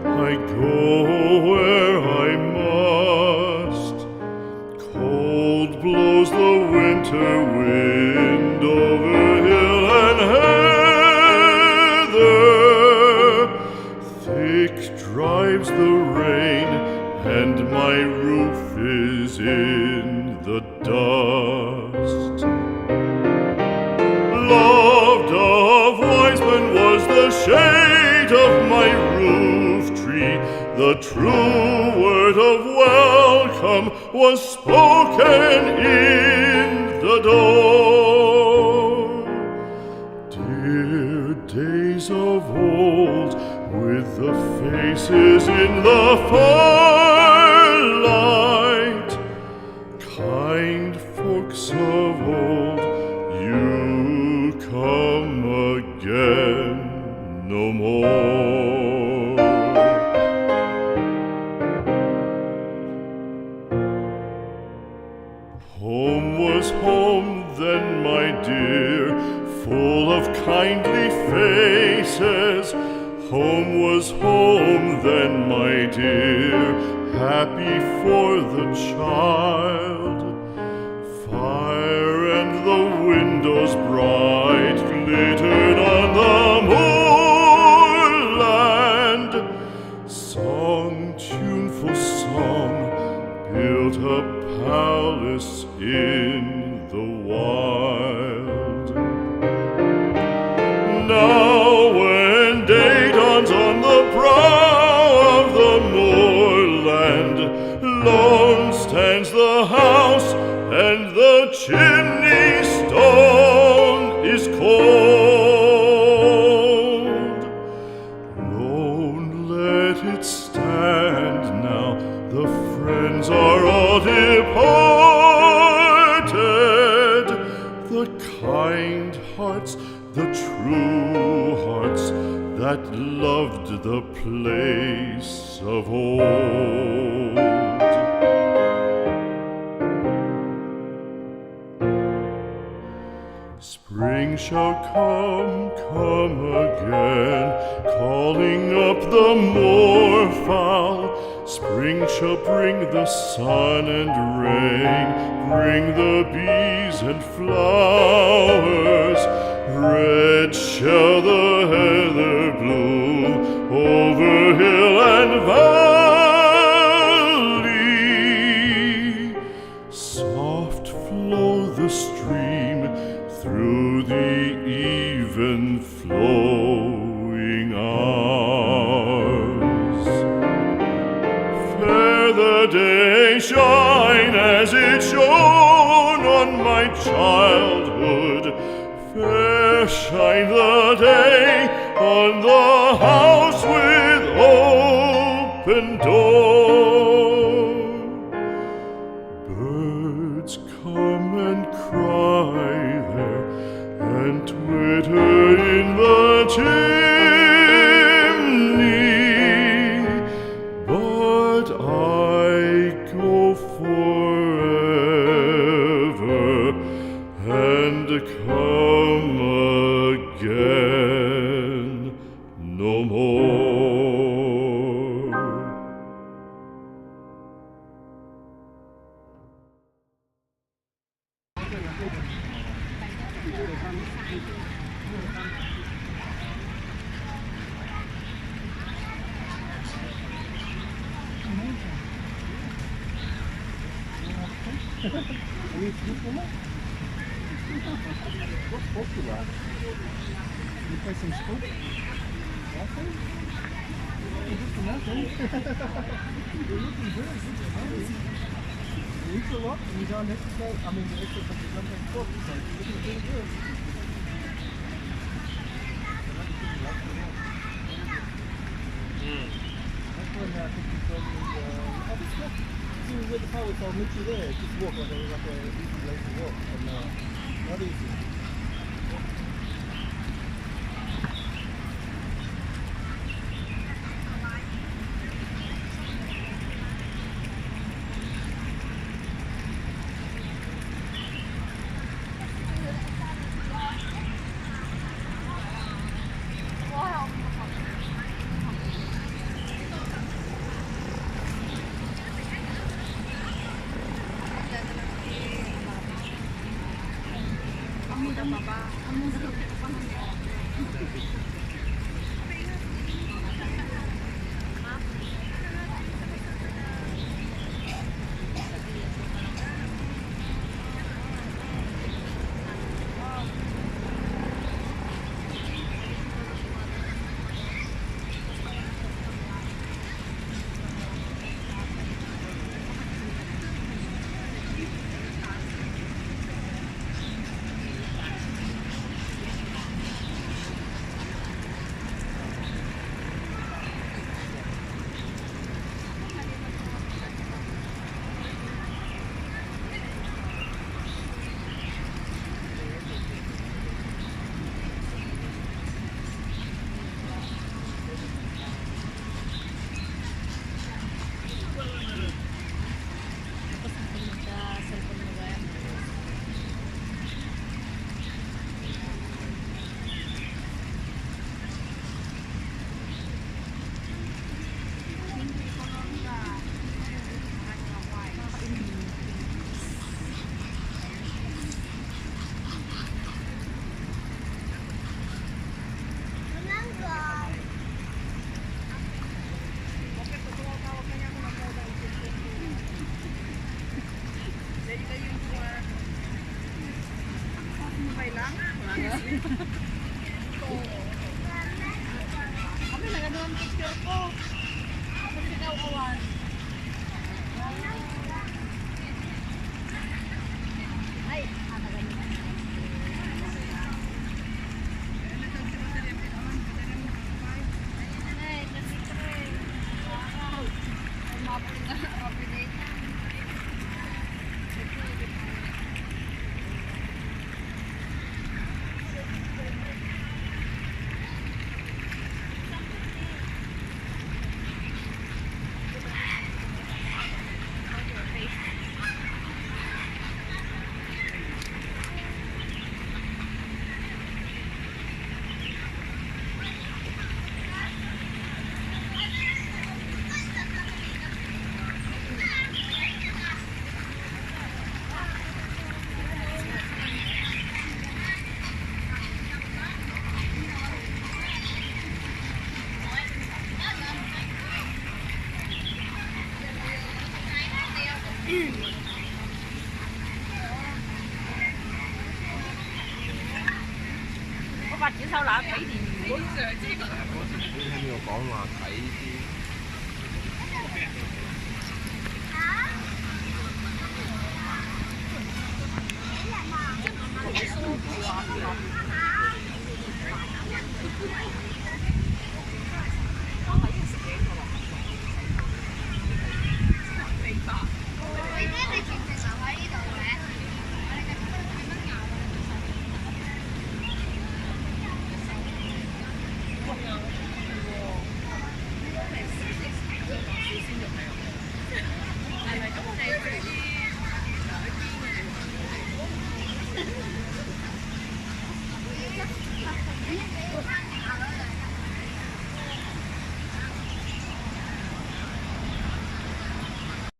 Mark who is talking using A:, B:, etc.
A: I go where I must. Cold blows the winter wind over hill and heather. Thick drives the rain, and my roof is in the dust. Loved of wise men was the shade of my roof tree. The true word of welcome was spoken in the door. Dear days of old, with the faces in the firelight, kind folks of old, you come again no more. Home was home then, my dear, full of kindly faces. Home was home then, my dear, happy for the child. Fire and the windows bright glittered on the moorland. Song, tuneful song, built a palace in the wild. Now when day dawns on the brow of the moorland, lone stands the house, and the chimney stone is cold. Lone, let it stand now, the friends are all departed. The kind hearts, the true hearts, that loved the place of old. Spring shall come again, calling up the moorfowl. Spring shall bring the sun and rain, bring the bees and flowers. Red shall the heather bloom over hill and valley. Soft flow the stream through the even flowing hours. Fair the day shine as it shone on my childhood. Fair shine the day on the house with open door. Birds come and cry there, and twitter in the chimney, but I go forever and come again no more.
B: What's popular? You play some sport? Nothing? You're looking nothing. You're looking good. You eat a lot and you don't exercise. I mean, you exercise, you don't play sport, so you're looking really good. That's when I think you told me, I'll just walk to where the power is, I'll meet you there. Just walk like a easy place to walk. And, not easy.
C: ang picture ko. Kasi daw awan. Ay,
D: 我把介紹拿俾你。
E: 你聽我講話睇啲。
C: 你咩？你全程留喺呢度嘅？我哋嘅